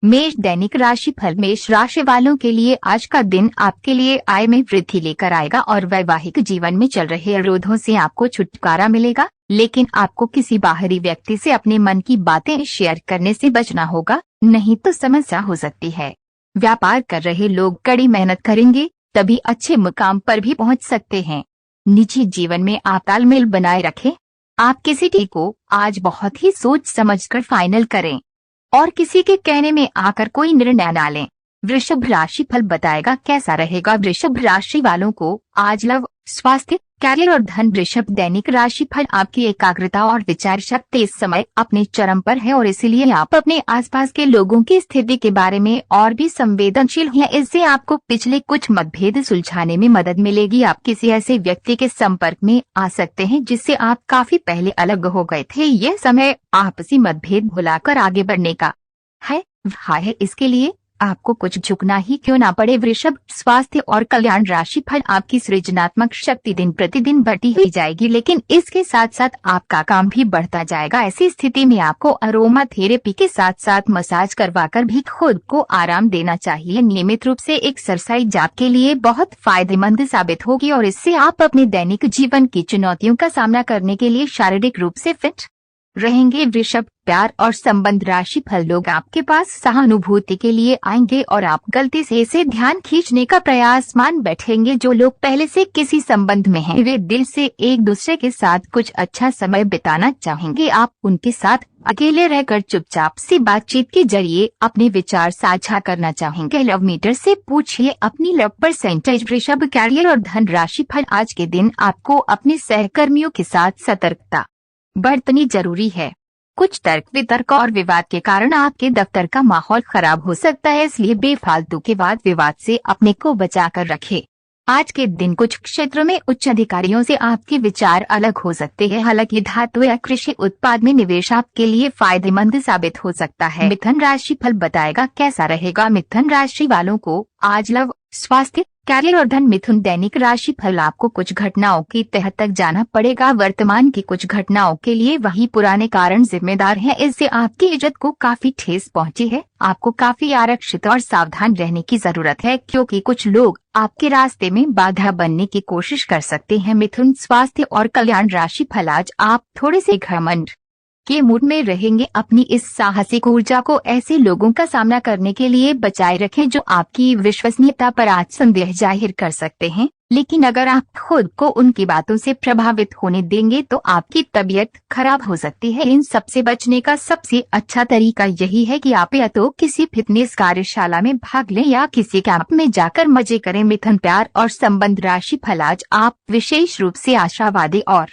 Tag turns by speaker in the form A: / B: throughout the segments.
A: मेष दैनिक राशिफल। मेष राशि वालों के लिए आज का दिन आपके लिए आय में वृद्धि लेकर आएगा और वैवाहिक जीवन में चल रहे अवरोधों से आपको छुटकारा मिलेगा। लेकिन आपको किसी बाहरी व्यक्ति से अपने मन की बातें शेयर करने से बचना होगा, नहीं तो समस्या हो सकती है। व्यापार कर रहे लोग कड़ी मेहनत करेंगे, तभी अच्छे मुकाम पर भी पहुंच सकते हैं। निजी जीवन में आप तालमेल बनाए रखें। आप किसी डील को आज बहुत ही सोच समझकर फाइनल करें और किसी के कहने में आकर कोई निर्णय न लें। वृषभ राशि फल बताएगा कैसा रहेगा वृषभ राशि वालों को आज लव, स्वास्थ्य, कैरियर और धन। वृषभ दैनिक राशि फल। आपकी एकाग्रता और विचार शक्ति इस समय अपने चरम पर है और इसीलिए आप अपने आसपास के लोगों की स्थिति के बारे में और भी संवेदनशील हैं। इससे आपको पिछले कुछ मतभेद सुलझाने में मदद मिलेगी। आप किसी ऐसे व्यक्ति के संपर्क में आ सकते हैं जिससे आप काफी पहले अलग हो गए थे। यह समय आपसी मतभेद भुलाकर आगे बढ़ने का है। इसके लिए आपको कुछ झुकना ही क्यों ना पड़े। वृषभ स्वास्थ्य और कल्याण राशि फल। आपकी सृजनात्मक शक्ति दिन प्रतिदिन बढ़ती ही जाएगी, लेकिन इसके साथ साथ आपका काम भी बढ़ता जाएगा। ऐसी स्थिति में आपको अरोमा थेरेपी के साथ साथ मसाज करवाकर भी खुद को आराम देना चाहिए। नियमित रूप से एक्सरसाइज आपके लिए बहुत फायदेमंद साबित होगी और इससे आप अपने दैनिक जीवन की चुनौतियों का सामना करने के लिए शारीरिक रूप से फिट रहेंगे। वृषभ प्यार और संबंध राशि फल। लोग आपके पास सहानुभूति के लिए आएंगे और आप गलती से इसे ध्यान खींचने का प्रयास मान बैठेंगे। जो लोग पहले से किसी संबंध में हैं, वे दिल से एक दूसरे के साथ कुछ अच्छा समय बिताना चाहेंगे। आप उनके साथ अकेले रहकर चुपचाप सी बातचीत के जरिए अपने विचार साझा करना चाहेंगे। लव मीटर से पूछिए अपनी लव परसेंटेज। वृषभ कैरियर और धन राशि फल। आज के दिन आपको अपने सहकर्मियों के साथ सतर्कता बरतनी जरूरी है। कुछ तर्क वितर्क और विवाद के कारण आपके दफ्तर का माहौल खराब हो सकता है, इसलिए बेफालतू के वाद विवाद से अपने को बचाकर रखें। आज के दिन कुछ क्षेत्रों में उच्च अधिकारियों से आपके विचार अलग हो सकते हैं। हालांकि धातु या कृषि उत्पाद में निवेश आपके लिए फायदेमंद साबित हो सकता है। मिथुन राशि फल बताएगा कैसा रहेगा मिथुन राशि वालों को आज लव, स्वास्थ्य, कैरियर और धन। मिथुन दैनिक राशि फल। आपको कुछ घटनाओं की तह तक जाना पड़ेगा। वर्तमान की कुछ घटनाओं के लिए वही पुराने कारण जिम्मेदार हैं। इससे आपकी इज्जत को काफी ठेस पहुंची है। आपको काफी आरक्षित और सावधान रहने की जरूरत है, क्योंकि कुछ लोग आपके रास्ते में बाधा बनने की कोशिश कर सकते हैं। मिथुन स्वास्थ्य और कल्याण राशि फल। आज आप थोड़े से घमंड के मूड में रहेंगे। अपनी इस साहसिक ऊर्जा को ऐसे लोगों का सामना करने के लिए बचाए रखें जो आपकी विश्वसनीयता पर आज संदेह जाहिर कर सकते हैं। लेकिन अगर आप खुद को उनकी बातों से प्रभावित होने देंगे तो आपकी तबीयत खराब हो सकती है। इन सबसे बचने का सबसे अच्छा तरीका यही है कि आप या तो किसी फिटनेस कार्यशाला में भाग लें या किसी कैंप में जाकर मजे करें। मिथुन प्यार और संबंध राशि फल। आज आप विशेष रूप से आशावादी और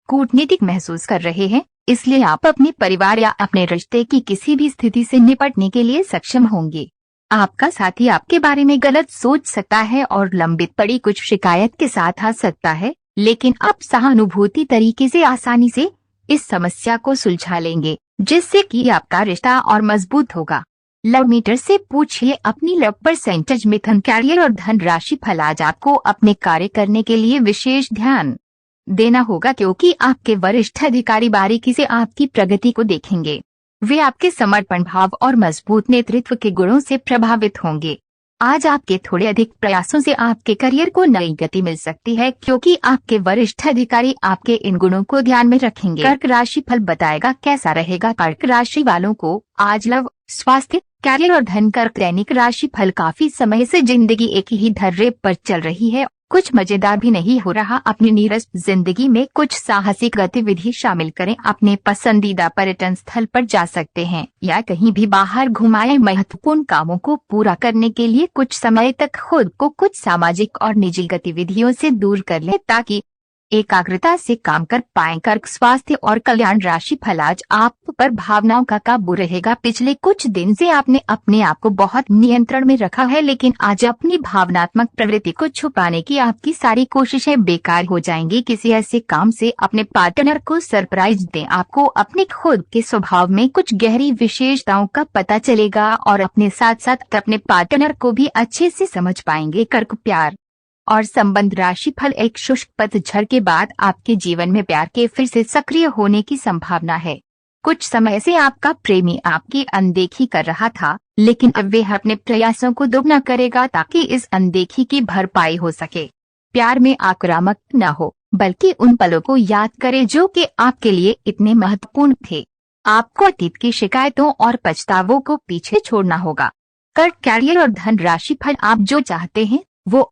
A: कूटनीतिक महसूस कर रहे हैं, इसलिए आप अपने परिवार या अपने रिश्ते की किसी भी स्थिति से निपटने के लिए सक्षम होंगे। आपका साथी आपके बारे में गलत सोच सकता है और लंबित पड़ी कुछ शिकायत के साथ आ सकता है, लेकिन आप सहानुभूति तरीके से आसानी से इस समस्या को सुलझा लेंगे, जिससे कि आपका रिश्ता और मजबूत होगा। लव मीटर से पूछिए अपनी लव परसेंटेज। मिथुन कैरियर और धन राशि फल। आज आपको अपने कार्य करने के लिए विशेष ध्यान देना होगा, क्योंकि आपके वरिष्ठ अधिकारी बारीकी से आपकी प्रगति को देखेंगे। वे आपके समर्पण भाव और मजबूत नेतृत्व के गुणों से प्रभावित होंगे। आज आपके थोड़े अधिक प्रयासों से आपके करियर को नई गति मिल सकती है, क्योंकि आपके वरिष्ठ अधिकारी आपके इन गुणों को ध्यान में रखेंगे। कर्क राशि फल बताएगा कैसा रहेगा कर्क राशि वालों को आज लव, स्वास्थ्य, कैरियर और धन। कर्क दैनिक राशि फल। काफी समय से जिंदगी एक ही धर्रे पर चल रही है, कुछ मजेदार भी नहीं हो रहा। अपनी नीरस जिंदगी में कुछ साहसिक गतिविधि शामिल करें। अपने पसंदीदा पर्यटन स्थल पर जा सकते हैं या कहीं भी बाहर घुमाएं। महत्वपूर्ण कामों को पूरा करने के लिए कुछ समय तक खुद को कुछ सामाजिक और निजी गतिविधियों से दूर कर लें ताकि एकाग्रता से काम कर पाएं। कर्क स्वास्थ्य और कल्याण राशि फल। आज आप पर भावनाओं का काबू रहेगा। पिछले कुछ दिन से आपने अपने आप को बहुत नियंत्रण में रखा है, लेकिन आज अपनी भावनात्मक प्रवृत्ति को छुपाने की आपकी सारी कोशिशें बेकार हो जाएंगी। किसी ऐसे काम से अपने पार्टनर को सरप्राइज दें। आपको अपने खुद के स्वभाव में कुछ गहरी विशेषताओं का पता चलेगा और अपने साथ साथ अपने पार्टनर को भी अच्छे से समझ पाएंगे। कर्क प्यार और संबंध राशि फल। एक शुष्क पतझड़ के बाद आपके जीवन में प्यार के फिर से सक्रिय होने की संभावना है। कुछ समय से आपका प्रेमी आपकी अनदेखी कर रहा था, लेकिन अब वह अपने प्रयासों को दोगुना करेगा ताकि इस अनदेखी की भरपाई हो सके। प्यार में आक्रामक न हो, बल्कि उन पलों को याद करें जो कि आपके लिए इतने महत्वपूर्ण थे। आपको अतीत की शिकायतों और पछतावों को पीछे छोड़ना होगा। कर्क, कैरियर और धन राशि फल। आप जो चाहते हैं वो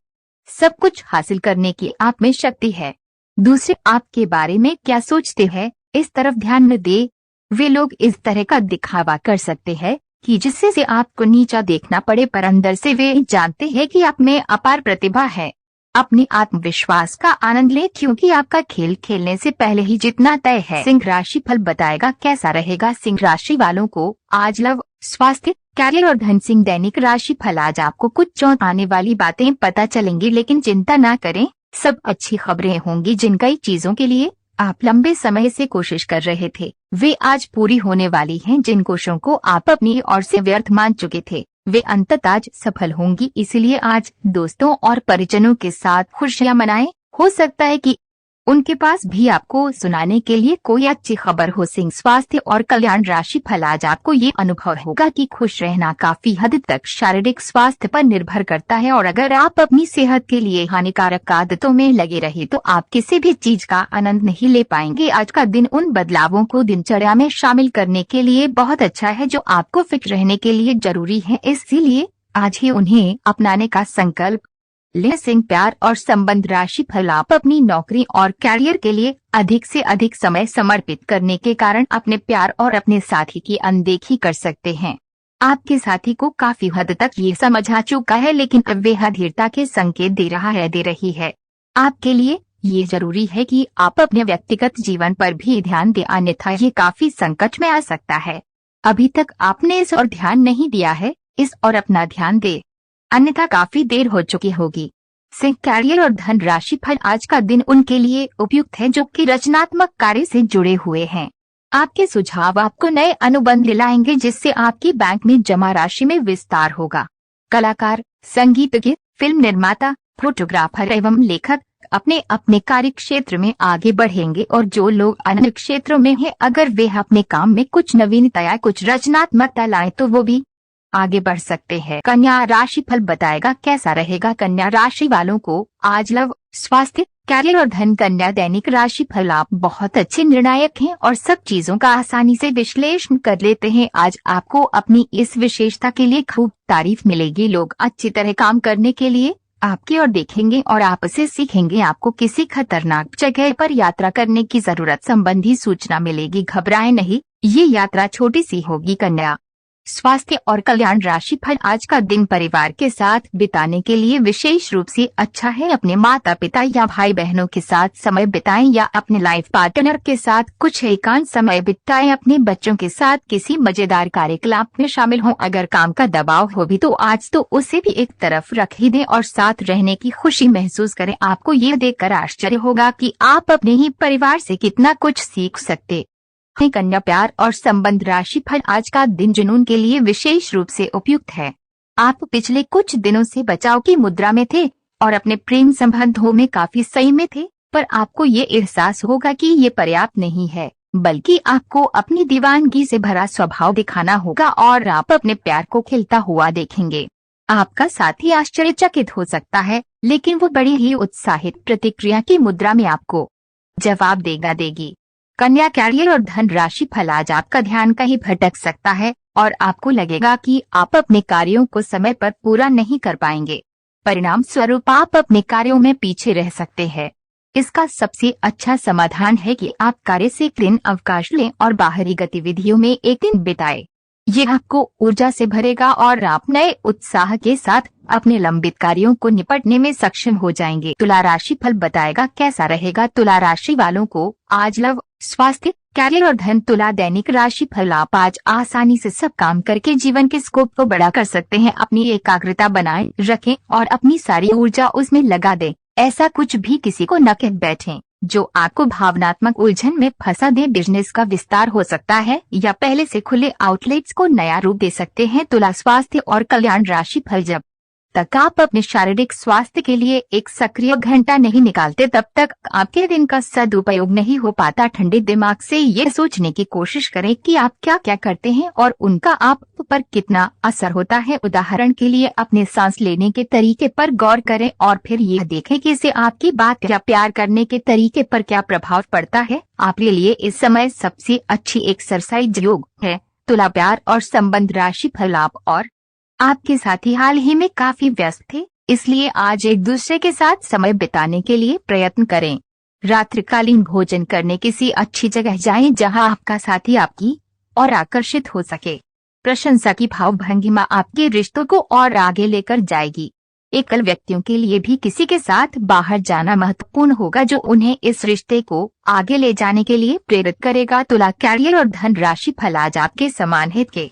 A: सब कुछ हासिल करने की आप में शक्ति है। दूसरे आपके बारे में क्या सोचते हैं, इस तरफ ध्यान न दे। वे लोग इस तरह का दिखावा कर सकते हैं कि जिससे से आपको नीचा देखना पड़े, पर अंदर से वे जानते हैं कि आप में अपार प्रतिभा है। अपने आत्मविश्वास का आनंद लें, क्योंकि आपका खेल खेलने से पहले ही जीतना तय है। सिंह राशि फल बताएगा कैसा रहेगा सिंह राशि वालों को आज लव, स्वास्थ्य, कैरियर और धन। सिंह दैनिक राशि फल। आज आपको कुछ चौंकाने वाली बातें पता चलेंगी, लेकिन चिंता ना करें, सब अच्छी खबरें होंगी। जिन कई चीजों के लिए आप लंबे समय से कोशिश कर रहे थे वे आज पूरी होने वाली हैं। जिन कोशिशों को आप अपनी ओर से व्यर्थ मान चुके थे वे अंततः आज सफल होंगी। इसलिए आज दोस्तों और परिजनों के साथ खुशियां मनाएं। हो सकता है कि उनके पास भी आपको सुनाने के लिए कोई अच्छी खबर हो। सिंह स्वास्थ्य और कल्याण राशि फल। आज आपको ये अनुभव होगा कि खुश रहना काफी हद तक शारीरिक स्वास्थ्य पर निर्भर करता है, और अगर आप अपनी सेहत के लिए हानिकारक आदतों में लगे रहे तो आप किसी भी चीज का आनंद नहीं ले पाएंगे। आज का दिन उन बदलावों को दिनचर्या में शामिल करने के लिए बहुत अच्छा है जो आपको फिट रहने के लिए जरूरी है, इसीलिए आज ही उन्हें अपनाने का संकल्प ले। सिंह प्यार और संबंध राशि फल। आप अपनी नौकरी और कैरियर के लिए अधिक से अधिक समय समर्पित करने के कारण अपने प्यार और अपने साथी की अनदेखी कर सकते हैं। आपके साथी को काफी हद तक ये समझ आ चुका है, लेकिन अब वह धीरता के संकेत दे रही है। आपके लिए ये जरूरी है कि आप अपने व्यक्तिगत जीवन पर भी ध्यान दें, अन्यथा ये काफी संकट में आ सकता है। अभी तक आपने इस और ध्यान नहीं दिया है, इस और अपना ध्यान दे, अन्यथा काफी देर हो चुकी होगी। सिंह कैरियर और धन राशि फल। आज का दिन उनके लिए उपयुक्त है जो कि रचनात्मक कार्य से जुड़े हुए हैं। आपके सुझाव आपको नए अनुबंध दिलाएंगे, जिससे आपकी बैंक में जमा राशि में विस्तार होगा। कलाकार, संगीतज्ञ, फिल्म निर्माता, फोटोग्राफर एवं लेखक अपने अपने कार्य क्षेत्र में आगे बढ़ेंगे, और जो लोग अन्य क्षेत्रों में हैं अगर वे अपने काम में कुछ नवीनता या कुछ रचनात्मकता लाएं तो वो भी आगे बढ़ सकते हैं। कन्या राशि फल बताएगा कैसा रहेगा कन्या राशि वालों को आज लव, स्वास्थ्य, कैरियर और धन। कन्या दैनिक राशि फल। आप बहुत अच्छे निर्णायक हैं और सब चीजों का आसानी से विश्लेषण कर लेते हैं। आज आपको अपनी इस विशेषता के लिए खूब तारीफ मिलेगी। लोग अच्छी तरह काम करने के लिए आपकी ओर देखेंगे और आपसे सीखेंगे। आपको किसी खतरनाक जगह पर यात्रा करने की जरूरत संबंधी सूचना मिलेगी। घबराएं नहीं, ये यात्रा छोटी सी होगी। कन्या स्वास्थ्य और कल्याण राशि फल। आज का दिन परिवार के साथ बिताने के लिए विशेष रूप से अच्छा है। अपने माता पिता या भाई बहनों के साथ समय बिताएं या अपने लाइफ पार्टनर के साथ कुछ एकांत समय बिताएं। अपने बच्चों के साथ किसी मजेदार कार्यकलाप में शामिल हों। अगर काम का दबाव हो भी तो आज तो उसे भी एक तरफ रख ही दें और साथ रहने की खुशी महसूस करें। आपको ये देखकर आश्चर्य होगा कि आप अपने ही परिवार से कितना कुछ सीख सकते। कन्या प्यार और संबंध राशि फल। आज का दिन जुनून के लिए विशेष रूप से उपयुक्त है। आप पिछले कुछ दिनों से बचाव की मुद्रा में थे और अपने प्रेम संबंधों में काफी सही में थे, पर आपको ये एहसास होगा कि ये पर्याप्त नहीं है, बल्कि आपको अपनी दीवानगी से भरा स्वभाव दिखाना होगा और आप अपने प्यार को खिलता हुआ देखेंगे। आपका साथी आश्चर्यचकित हो सकता है, लेकिन वो बड़ी ही उत्साहित प्रतिक्रिया की मुद्रा में आपको जवाब देगी। कन्या कैरियर और धन राशि फल। आज आपका ध्यान कहीं भटक सकता है और आपको लगेगा कि आप अपने कार्यों को समय पर पूरा नहीं कर पाएंगे। परिणाम स्वरूप आप अपने कार्यों में पीछे रह सकते हैं। इसका सबसे अच्छा समाधान है कि आप कार्य से एक दिन अवकाश लें और बाहरी गतिविधियों में एक दिन बिताएं। ये आपको ऊर्जा से भरेगा और आप नए उत्साह के साथ अपने लंबित कार्यों को निपटने में सक्षम हो जाएंगे। तुला राशि फल बताएगा कैसा रहेगा तुला राशि वालों को आज लव, स्वास्थ्य, कैरियर और धन। तुला दैनिक राशि फल। आप आज आसानी से सब काम करके जीवन के स्कोप को बड़ा कर सकते हैं। अपनी एकाग्रता बनाए रखें और अपनी सारी ऊर्जा उसमें लगा दें। ऐसा कुछ भी किसी को न कह बैठें जो आपको भावनात्मक उलझन में फंसा दे। बिजनेस का विस्तार हो सकता है या पहले से खुले आउटलेट्स को नया रूप दे सकते हैं। तुला स्वास्थ्य और कल्याण राशि फल। जब तक आप अपने शारीरिक स्वास्थ्य के लिए एक सक्रिय घंटा नहीं निकालते तब तक आपके दिन का सदुपयोग नहीं हो पाता। ठंडे दिमाग से ये सोचने की कोशिश करें कि आप क्या क्या करते हैं और उनका आप पर कितना असर होता है। उदाहरण के लिए अपने सांस लेने के तरीके पर गौर करें और फिर यह देखें कि इससे आपकी बात या प्यार करने के तरीके पर क्या प्रभाव पड़ता है। आपके लिए इस समय सबसे अच्छी एक्सरसाइज योग है। तुला, प्यार और संबंध राशि फल। आप और आपके साथी हाल ही में काफी व्यस्त थे, इसलिए आज एक दूसरे के साथ समय बिताने के लिए प्रयत्न करें। रात्रिकालीन भोजन करने किसी अच्छी जगह जाएं जहां आपका साथी आपकी और आकर्षित हो सके। प्रशंसा की भावभंगिमा आपके रिश्तों को और आगे लेकर जाएगी। एकल व्यक्तियों के लिए भी किसी के साथ बाहर जाना महत्वपूर्ण होगा जो उन्हें इस रिश्ते को आगे ले जाने के लिए प्रेरित करेगा। तुला, कैरियर और धन राशि फल। आज आपके समान हित के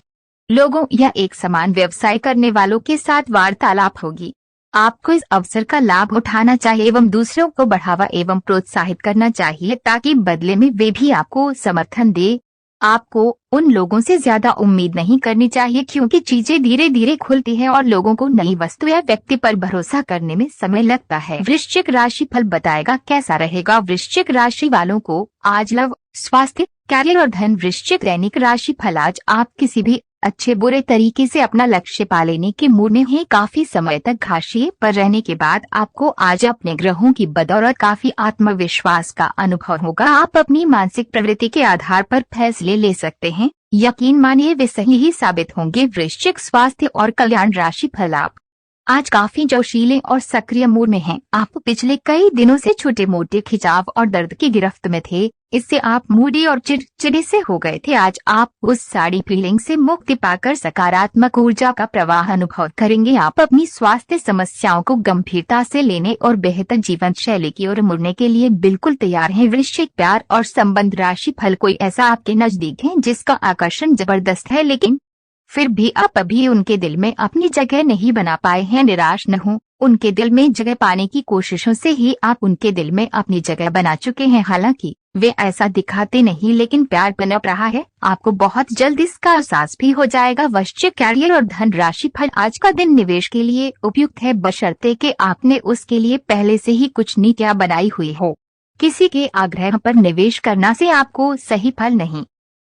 A: लोगों या एक समान व्यवसाय करने वालों के साथ वार्तालाप होगी। आपको इस अवसर का लाभ उठाना चाहिए एवं दूसरों को बढ़ावा एवं प्रोत्साहित करना चाहिए ताकि बदले में वे भी आपको समर्थन दे। आपको उन लोगों से ज्यादा उम्मीद नहीं करनी चाहिए क्योंकि चीजें धीरे धीरे खुलती है और लोगों को नई वस्तु या व्यक्ति पर भरोसा करने में समय लगता है। वृश्चिक राशि फल बताएगा कैसा रहेगा वृश्चिक राशि वालों को आज लव, स्वास्थ्य, कैरियर और धन। वृश्चिक दैनिक राशि फल। आज आप किसी भी अच्छे बुरे तरीके से अपना लक्ष्य पा लेने के मूड में हैं। काफी समय तक हाशिए पर रहने के बाद आपको आज अपने ग्रहों की बदौलत काफी आत्मविश्वास का अनुभव होगा। आप अपनी मानसिक प्रवृत्ति के आधार पर फैसले ले सकते हैं। यकीन मानिए वे सही ही साबित होंगे। वृश्चिक स्वास्थ्य और कल्याण राशि फल। आप आज काफी जोशीले और सक्रिय मूड में हैं। आप पिछले कई दिनों से छोटे मोटे खिंचाव और दर्द की गिरफ्त में थे, इससे आप मूडी और चिड़चिड़े से हो गए थे। आज आप उस सारी फीलिंग से मुक्ति पाकर सकारात्मक ऊर्जा का प्रवाह अनुभव करेंगे। आप अपनी स्वास्थ्य समस्याओं को गंभीरता से लेने और बेहतर जीवन शैली की ओर मुड़ने के लिए बिल्कुल तैयार हैं। वृश्चिक, प्यार और संबंध राशि फल। कोई ऐसा आपके नजदीक है जिसका आकर्षण जबरदस्त है लेकिन फिर भी आप अभी उनके दिल में अपनी जगह नहीं बना पाए हैं। निराश न हो, उनके दिल में जगह पाने की कोशिशों से ही आप उनके दिल में अपनी जगह बना चुके हैं। हालांकि वे ऐसा दिखाते नहीं लेकिन प्यार पनप रहा है। आपको बहुत जल्द इसका एहसास भी हो जाएगा। वृश्चिक, कैरियर और धन राशि फल। आज का दिन निवेश के लिए उपयुक्त है बशर्ते कि आपने उसके लिए पहले से ही कुछ नीतियां बनाई हुई हो। किसी के आग्रह पर निवेश करना से आपको सही फल नहीं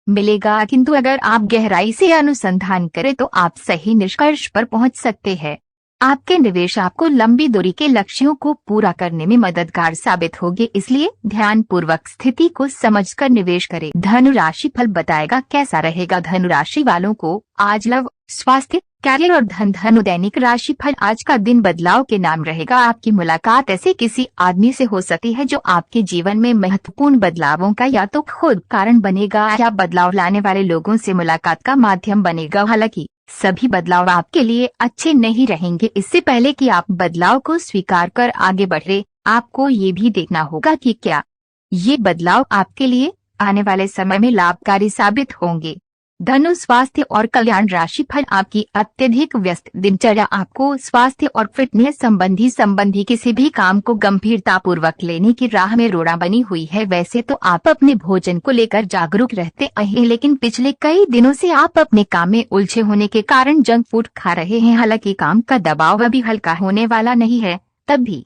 A: मिलेगा, किंतु अगर आप गहराई से अनुसंधान करें तो आप सही निष्कर्ष पर पहुंच सकते हैं। आपके निवेश आपको लंबी दूरी के लक्ष्यों को पूरा करने में मददगार साबित होंगे, इसलिए ध्यानपूर्वक स्थिति को समझकर निवेश करें। धनु राशि फल बताएगा कैसा रहेगा धनु राशि वालों को आज लव, स्वास्थ्य, कैरियर और धन। धनु दैनिक राशि फल। आज का दिन बदलाव के नाम रहेगा। आपकी मुलाकात ऐसे किसी आदमी से हो सकती है जो आपके जीवन में महत्वपूर्ण बदलावों का या तो खुद कारण बनेगा या बदलाव लाने वाले लोगों से मुलाकात का माध्यम बनेगा। हालांकि सभी बदलाव आपके लिए अच्छे नहीं रहेंगे। इससे पहले कि आप बदलाव को स्वीकार कर आगे बढ़े, आपको ये भी देखना होगा कि क्या ये बदलाव आपके लिए आने वाले समय में लाभकारी साबित होंगे। धनु स्वास्थ्य और कल्याण राशि फल। आपकी अत्यधिक व्यस्त दिनचर्या आपको स्वास्थ्य और फिटनेस संबंधी किसी भी काम को गंभीरता पूर्वक लेने की राह में रोड़ा बनी हुई है। वैसे तो आप अपने भोजन को लेकर जागरूक रहते हैं लेकिन पिछले कई दिनों से आप अपने काम में उलझे होने के कारण जंक फूड खा रहे हैं। हालांकि काम का दबाव अभी हल्का होने वाला नहीं है, तब भी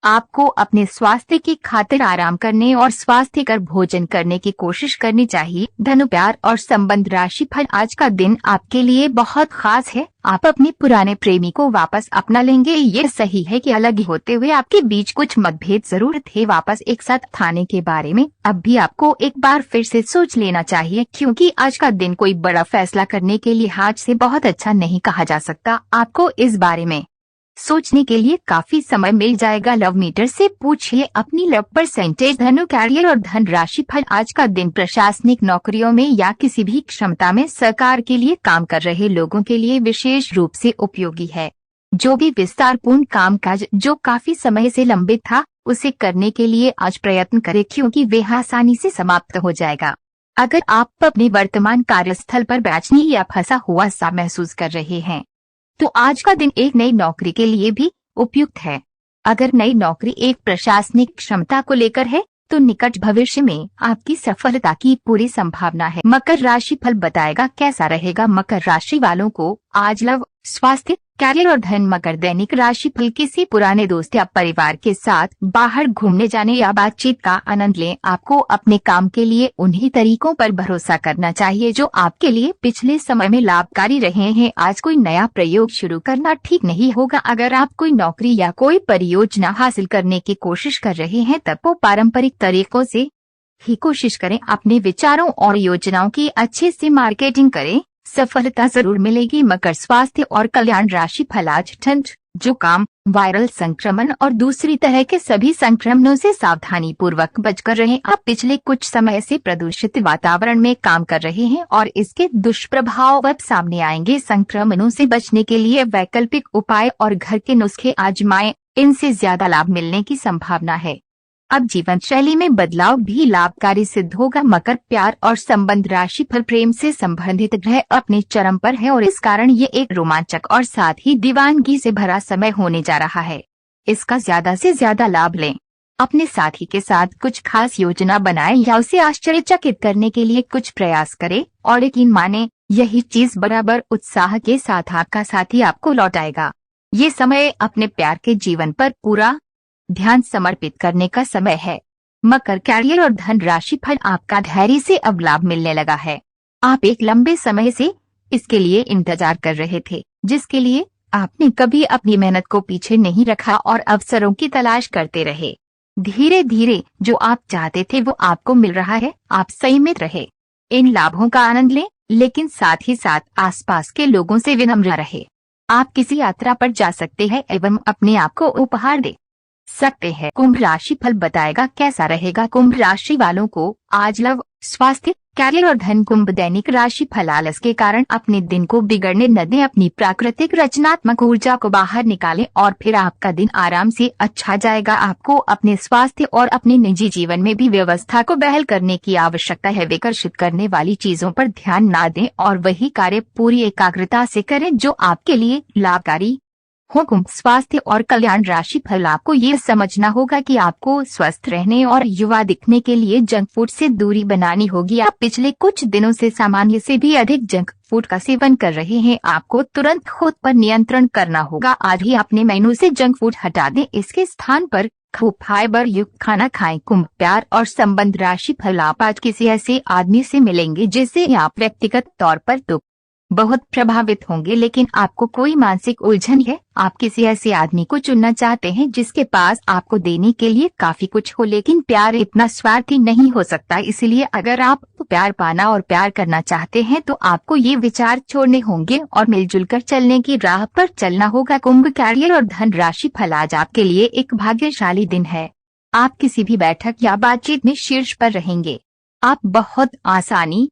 A: आपको अपने स्वास्थ्य की खातिर आराम करने और स्वास्थ्यकर भोजन करने की कोशिश करनी चाहिए। धनु प्यार और संबंध राशि फल। आज का दिन आपके लिए बहुत खास है। आप अपने पुराने प्रेमी को वापस अपना लेंगे। ये सही है कि अलग होते हुए आपके बीच कुछ मतभेद जरूर थे। वापस एक साथ थाने के बारे में अब भी आपको एक बार फिर से सोच लेना चाहिए, क्योंकि आज का दिन कोई बड़ा फैसला करने के लिहाज से बहुत अच्छा नहीं कहा जा सकता। आपको इस बारे में सोचने के लिए काफी समय मिल जाएगा। लव मीटर से पूछिए अपनी लव परसेंटेज। धनु कैरियर और धन राशि फल। आज का दिन प्रशासनिक नौकरियों में या किसी भी क्षमता में सरकार के लिए काम कर रहे लोगों के लिए विशेष रूप से उपयोगी है। जो भी विस्तारपूर्ण कामकाज जो काफी समय से लंबित था, उसे करने के लिए आज प्रयत्न करें, क्योंकि वे आसानी से समाप्त हो जाएगा। अगर आप अपने वर्तमान कार्यस्थल पर बेचैनी या फंसा हुआ सा महसूस कर रहे हैं तो आज का दिन एक नई नौकरी के लिए भी उपयुक्त है। अगर नई नौकरी एक प्रशासनिक क्षमता को लेकर है तो निकट भविष्य में आपकी सफलता की पूरी संभावना है। मकर राशि फल बताएगा कैसा रहेगा मकर राशि वालों को आज लव, स्वास्थ्य, कैरियर और धन। मकर दैनिक राशिफल। किसी पुराने दोस्त या परिवार के साथ बाहर घूमने जाने या बातचीत का आनंद लें। आपको अपने काम के लिए उन्हीं तरीकों पर भरोसा करना चाहिए जो आपके लिए पिछले समय में लाभकारी रहे हैं। आज कोई नया प्रयोग शुरू करना ठीक नहीं होगा। अगर आप कोई नौकरी या कोई परियोजना हासिल करने की कोशिश कर रहे हैं तब वो पारंपरिक तरीकों से ही कोशिश करें। अपने विचारों और योजनाओं की अच्छे से मार्केटिंग करें, सफलता जरूर मिलेगी। मकर स्वास्थ्य और कल्याण राशिफल। आज ठंड, जुकाम, वायरल संक्रमण और दूसरी तरह के सभी संक्रमणों से सावधानी पूर्वक बचकर रहें। आप पिछले कुछ समय से प्रदूषित वातावरण में काम कर रहे हैं और इसके दुष्प्रभाव अब सामने आएंगे। संक्रमणों से बचने के लिए वैकल्पिक उपाय और घर के नुस्खे आजमाएं, इनसे ज्यादा लाभ मिलने की संभावना है। अब जीवन शैली में बदलाव भी लाभकारी सिद्ध होगा। मकर प्यार और संबंध राशिफल। प्रेम से संबंधित ग्रह अपने चरम पर है और इस कारण ये एक रोमांचक और साथ ही दीवानगी से भरा समय होने जा रहा है। इसका ज्यादा से ज्यादा लाभ लें। अपने साथी के साथ कुछ खास योजना बनाएं या उसे आश्चर्यचकित करने के लिए कुछ प्रयास करें और यकीन माने यही चीज बराबर उत्साह के साथ आपका साथी आपको लौटाएगा। ये समय अपने प्यार के जीवन पर पूरा ध्यान समर्पित करने का समय है। मकर कैरियर और धन राशिफल। आपका धैर्य से अब लाभ मिलने लगा है। आप एक लंबे समय से इसके लिए इंतजार कर रहे थे, जिसके लिए आपने कभी अपनी मेहनत को पीछे नहीं रखा और अवसरों की तलाश करते रहे। धीरे धीरे जो आप चाहते थे वो आपको मिल रहा है। आप संयमित रहे, इन लाभों का आनंद लें, लेकिन साथ ही साथ आसपास के लोगों से विनम्र रहे। आप किसी यात्रा पर जा सकते हैं एवं अपने आप को उपहार दे सकते हैं। कुंभ राशिफल बताएगा कैसा रहेगा कुंभ राशि वालों को आज लव, स्वास्थ्य, कैरियर और धन। कुंभ दैनिक राशिफल। आलस के कारण अपने दिन को बिगड़ने न दें। अपनी प्राकृतिक रचनात्मक ऊर्जा को बाहर निकालें और फिर आपका दिन आराम से अच्छा जाएगा। आपको अपने स्वास्थ्य और अपने निजी जीवन में भी व्यवस्था को बहाल करने की आवश्यकता है। विकर्षित करने वाली चीजों पर ध्यान न दें और वही कार्य पूरी एकाग्रता से करें जो आपके लिए लाभकारी हो। कुंभ स्वास्थ्य और कल्याण राशिफल। आपको ये समझना होगा कि आपको स्वस्थ रहने और युवा दिखने के लिए जंक फूड से दूरी बनानी होगी। आप पिछले कुछ दिनों से सामान्य से भी अधिक जंक फूड का सेवन कर रहे हैं। आपको तुरंत खुद पर नियंत्रण करना होगा। आज ही अपने मेनू से जंक फूड हटा दें, इसके स्थान पर खूब फाइबर युक्त खाना खाएं। कुंभ प्यार और संबंध राशिफल। आप आज किसी ऐसे आदमी से मिलेंगे जिससे आप व्यक्तिगत तौर पर तो बहुत प्रभावित होंगे, लेकिन आपको कोई मानसिक उलझन है। आप किसी ऐसे आदमी को चुनना चाहते हैं जिसके पास आपको देने के लिए काफी कुछ हो, लेकिन प्यार इतना स्वार्थी नहीं हो सकता। इसलिए अगर आप प्यार पाना और प्यार करना चाहते हैं तो आपको ये विचार छोड़ने होंगे और मिलजुल कर चलने की राह पर चलना होगा। कुंभ कैरियर और धन राशिफल। आज आपके लिए एक भाग्यशाली दिन है। आप किसी भी बैठक या बातचीत में शीर्ष पर रहेंगे। आप बहुत आसानी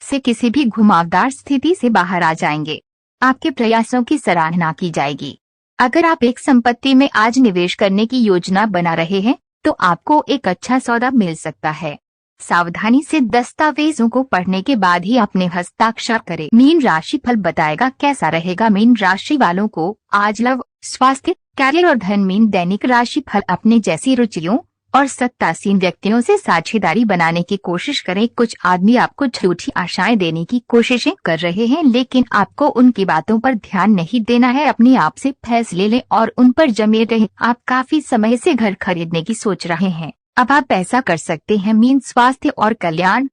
A: से किसी भी घुमावदार स्थिति से बाहर आ जाएंगे। आपके प्रयासों की सराहना की जाएगी। अगर आप एक संपत्ति में आज निवेश करने की योजना बना रहे हैं तो आपको एक अच्छा सौदा मिल सकता है। सावधानी से दस्तावेजों को पढ़ने के बाद ही अपने हस्ताक्षर करें। मीन राशिफल बताएगा कैसा रहेगा मीन राशि वालों को आज लव, स्वास्थ्य, कैरियर और धन। मीन दैनिक राशिफल। अपने जैसी रुचियों और सत्तासीन व्यक्तियों से साझेदारी बनाने की कोशिश करें। कुछ आदमी आपको झूठी आशाएं देने की कोशिशें कर रहे हैं, लेकिन आपको उनकी बातों पर ध्यान नहीं देना है। अपने आप से फैसले लें और उन पर जमे रहें। आप काफी समय से घर खरीदने की सोच रहे हैं, अब आप ऐसा कर सकते हैं। मीन स्वास्थ्य और कल्याण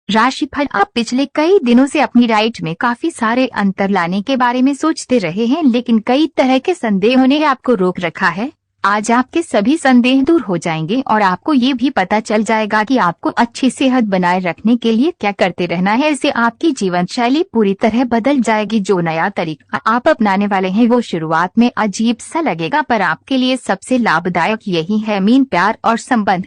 A: राशिफल। आप पिछले कई दिनों से अपनी डाइट में काफी सारे अंतर लाने के बारे में सोचते रहे हैं, लेकिन कई तरह के संदेहों ने आपको रोक रखा है। आज आपके सभी संदेह दूर हो जाएंगे और आपको ये भी पता चल जाएगा कि आपको अच्छी सेहत बनाए रखने के लिए क्या करते रहना है। इससे आपकी जीवन शैली पूरी तरह बदल जाएगी। जो नया तरीका आप अपनाने वाले हैं वो शुरुआत में अजीब सा लगेगा, पर आपके लिए सबसे लाभदायक यही है। मीन प्यार और संबंध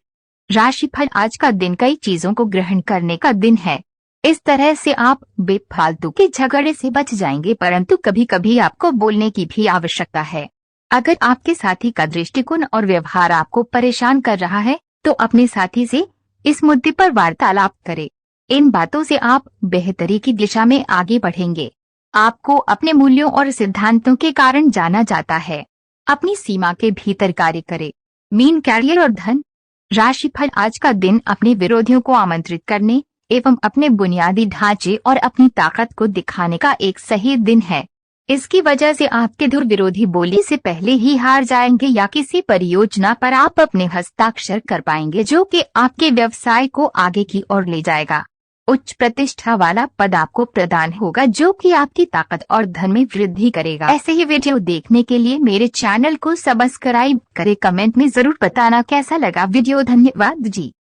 A: राशिफल। आज का दिन कई चीजों को ग्रहण करने का दिन है। इस तरह से आप बेफालतू के झगड़े से बच जाएंगे, परंतु कभी कभी आपको बोलने की भी आवश्यकता है। अगर आपके साथी का दृष्टिकोण और व्यवहार आपको परेशान कर रहा है तो अपने साथी से इस मुद्दे पर वार्तालाप करें। इन बातों से आप बेहतरी की दिशा में आगे बढ़ेंगे। आपको अपने मूल्यों और सिद्धांतों के कारण जाना जाता है। अपनी सीमा के भीतर कार्य करें। मीन कैरियर और धन राशिफल। आज का दिन अपने विरोधियों को आमंत्रित करने एवं अपने बुनियादी ढांचे और अपनी ताकत को दिखाने का एक सही दिन है। इसकी वजह से आपके धुर विरोधी बोली से पहले ही हार जाएंगे या किसी परियोजना पर आप अपने हस्ताक्षर कर पाएंगे जो कि आपके व्यवसाय को आगे की ओर ले जाएगा। उच्च प्रतिष्ठा वाला पद आपको प्रदान होगा जो कि आपकी ताकत और धन में वृद्धि करेगा। ऐसे ही वीडियो देखने के लिए मेरे चैनल को सब्सक्राइब करें। कमेंट में जरूर बताना कैसा लगा वीडियो। धन्यवाद जी।